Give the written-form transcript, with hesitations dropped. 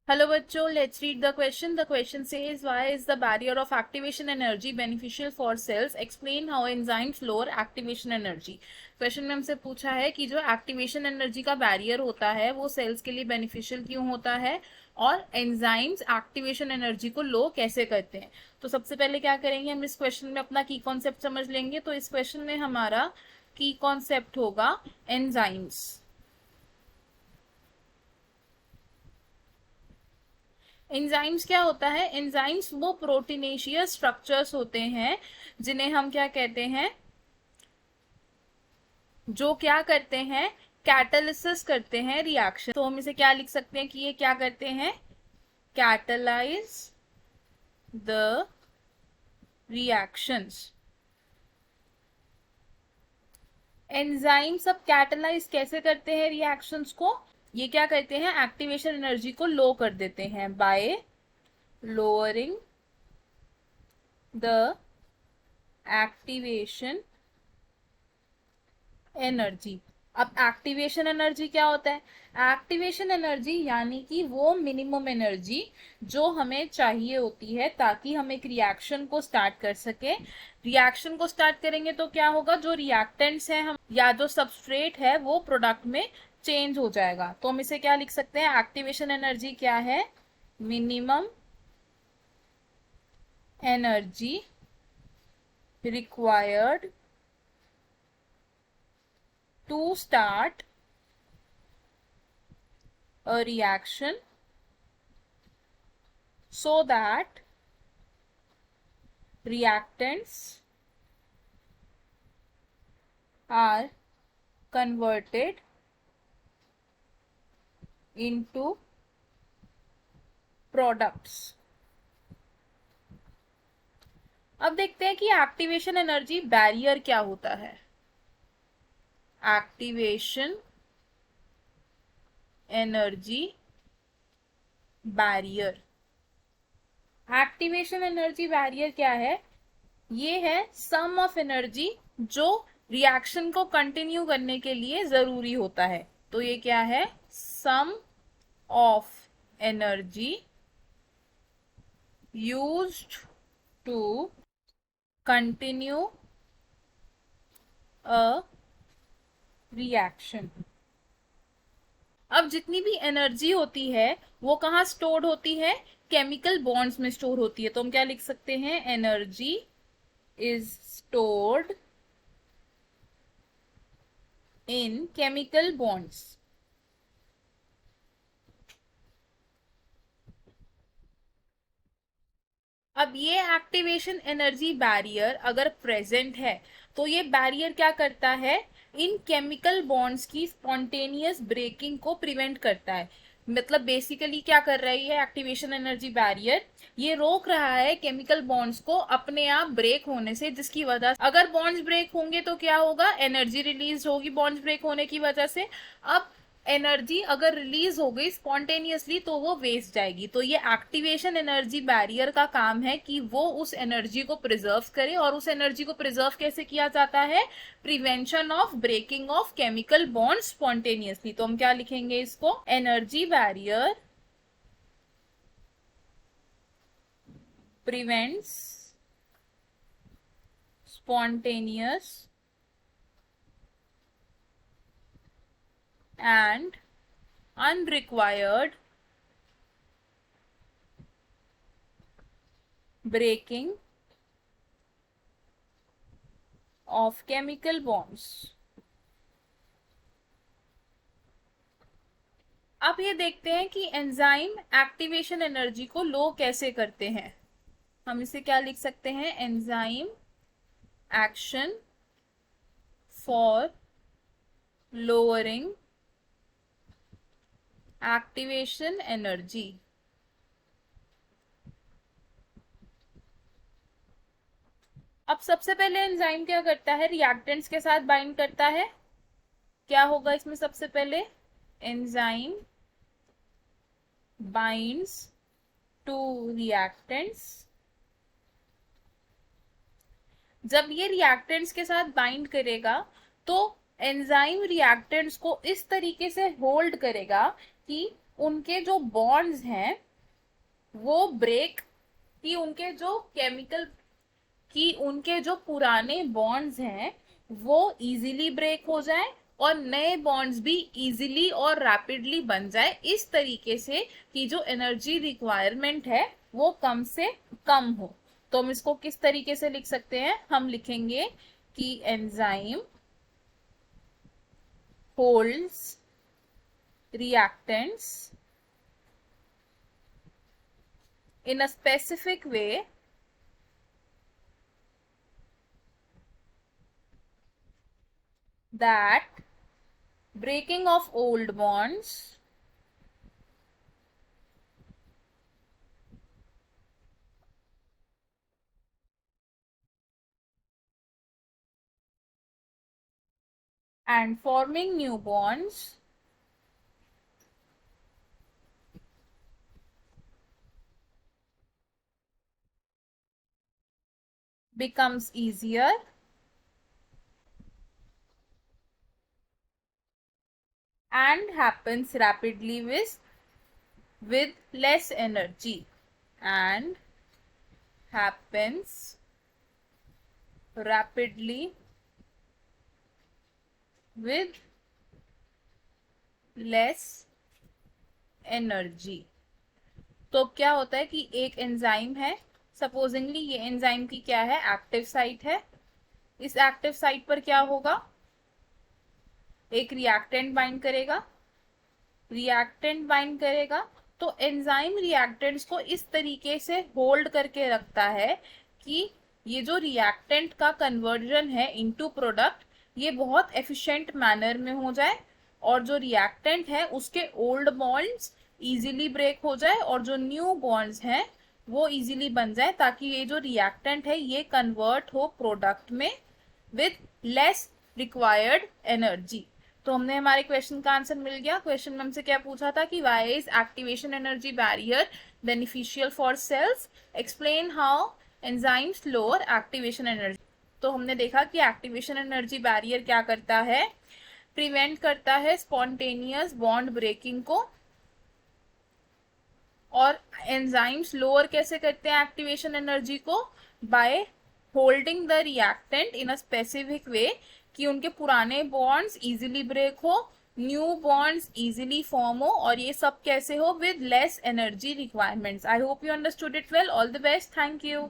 Hello बच्चों, let's read the question. The question says, why is the barrier of activation energy beneficial for cells? Explain how enzymes lower activation energy. Question में हमसे पूछा है कि जो activation energy का barrier होता है वो सेल्स के लिए बेनिफिशियल क्यों होता है और एंजाइम्स एक्टिवेशन एनर्जी को लो कैसे करते हैं। तो सबसे पहले क्या करेंगे, हम इस क्वेश्चन में अपना की कॉन्सेप्ट समझ लेंगे। तो इस क्वेश्चन में हमारा की कॉन्सेप्ट होगा एंजाइम्स। एंजाइम्स क्या होता है? एंजाइम्स वो प्रोटीनेशियस स्ट्रक्चर्स होते हैं जिन्हें हम क्या कहते हैं, जो क्या करते हैं, कैटालिसिस करते हैं रिएक्शन। तो हम इसे क्या लिख सकते हैं कि ये क्या करते हैं, कैटालाइज द रिएक्शंस। एंजाइम सब कैटालाइज कैसे करते हैं रिएक्शंस को? ये क्या करते हैं, एक्टिवेशन एनर्जी को लो कर देते हैं bye lowering the activation energy. अब एक्टिवेशन एनर्जी क्या होता है? एक्टिवेशन एनर्जी यानी कि वो मिनिमम एनर्जी जो हमें चाहिए होती है ताकि हम एक रिएक्शन को स्टार्ट कर सके। रिएक्शन को स्टार्ट करेंगे तो क्या होगा, जो रिएक्टेंट्स हैं हम या जो सबस्ट्रेट है वो प्रोडक्ट में चेंज हो जाएगा। तो हम इसे क्या लिख सकते हैं, एक्टिवेशन एनर्जी क्या है, minimum energy required to start a reaction so that reactants are converted into products। अब देखते हैं कि एक्टिवेशन एनर्जी बैरियर क्या होता है। Activation energy barrier, activation energy barrier क्या है? ये है सम ऑफ एनर्जी जो रिएक्शन को कंटिन्यू करने के लिए जरूरी होता है। तो ये क्या है, sum of energy used to continue a reaction. अब जितनी भी एनर्जी होती है वो कहाँ स्टोर्ड होती है, केमिकल बॉन्ड्स में स्टोर होती है। तो हम क्या लिख सकते हैं, energy is stored in chemical bonds. अब ये एक्टिवेशन एनर्जी बैरियर अगर प्रेजेंट है तो ये बैरियर क्या करता है, इन केमिकल बॉन्ड्स की स्पॉन्टेनियस ब्रेकिंग को प्रिवेंट करता है। मतलब बेसिकली क्या कर रही है एक्टिवेशन एनर्जी बैरियर, ये रोक रहा है केमिकल बॉन्ड्स को अपने आप ब्रेक होने से, जिसकी वजह से अगर बॉन्ड्स ब्रेक होंगे तो क्या होगा, एनर्जी रिलीज होगी बॉन्ड्स ब्रेक होने की वजह से। अब एनर्जी अगर रिलीज हो गई स्पॉन्टेनियसली तो वो वेस्ट जाएगी। तो ये एक्टिवेशन एनर्जी बैरियर का काम है कि वो उस एनर्जी को प्रिजर्व करे। और उस एनर्जी को प्रिजर्व कैसे किया जाता है, prevention of breaking of chemical bond spontaneously. तो हम क्या लिखेंगे इसको, energy barrier prevents spontaneous and unrequired breaking of chemical bonds। अब ये देखते हैं कि एंजाइम एक्टिवेशन एनर्जी को लो कैसे करते हैं। हम इसे क्या लिख सकते हैं, enzyme action for lowering activation energy. अब सबसे पहले एंजाइम क्या करता है, रिएक्टेंट्स के साथ बाइंड करता है। क्या होगा इसमें, सबसे पहले एंजाइम बाइंड्स टू रिएक्टेंट्स। जब ये रिएक्टेंट्स के साथ बाइंड करेगा तो एंजाइम रिएक्टेंट्स को इस तरीके से होल्ड करेगा कि उनके जो बॉन्ड्स हैं वो ब्रेक, कि उनके जो केमिकल, कि उनके जो पुराने बॉन्ड्स हैं वो इजीली ब्रेक हो जाए और नए बॉन्ड्स भी इजीली और रैपिडली बन जाए, इस तरीके से कि जो एनर्जी रिक्वायरमेंट है वो कम से कम हो। तो हम इसको किस तरीके से लिख सकते हैं? हम लिखेंगे कि enzyme holds reactants in a specific way that breaking of old bonds and forming new bonds becomes easier and happens rapidly with less energy, and happens rapidly with less energy. तो क्या होता है कि एक एंजाइम है, supposedly ये enzyme की क्या है? एक्टिव साइट है। इस एक्टिव साइट पर क्या होगा? एक रिएक्टेंट बाइंड करेगा, रिएक्टेंट बाइंड करेगा। तो एंजाइम रिएक्टेंट्स को इस तरीके से होल्ड करके रखता है कि ये जो रिएक्टेंट का कन्वर्जन है इनटू प्रोडक्ट, ये बहुत एफिशिएंट मैनर में हो जाए और जो रिएक्टेंट है उसके ओल्ड बॉन्ड्स इजीली ब्रेक हो जाए और जो न्यू बॉन्ड्स हैं वो इजीली बन जाए, ताकि ये जो रिएक्टेंट है ये कन्वर्ट हो प्रोडक्ट में विथ लेस रिक्वायर्ड एनर्जी। तो हमने हमारे क्वेश्चन का आंसर मिल गया। क्वेश्चन में हमसे क्या पूछा था कि why is activation energy barrier beneficial for cells, explain how enzymes lower activation energy. तो हमने देखा कि एक्टिवेशन एनर्जी बैरियर क्या करता है? प्रिवेंट करता है स्पॉन्टेनियस बॉन्ड ब्रेकिंग को। और एंजाइम्स लोअर कैसे करते हैं एक्टिवेशन एनर्जी को? By holding the reactant in a specific way, कि उनके पुराने बॉन्ड्स इजीली ब्रेक हो, न्यू बॉन्ड्स इजीली फॉर्म हो, और ये सब कैसे हो? With less energy requirements. I hope you understood it well. All the best. Thank you.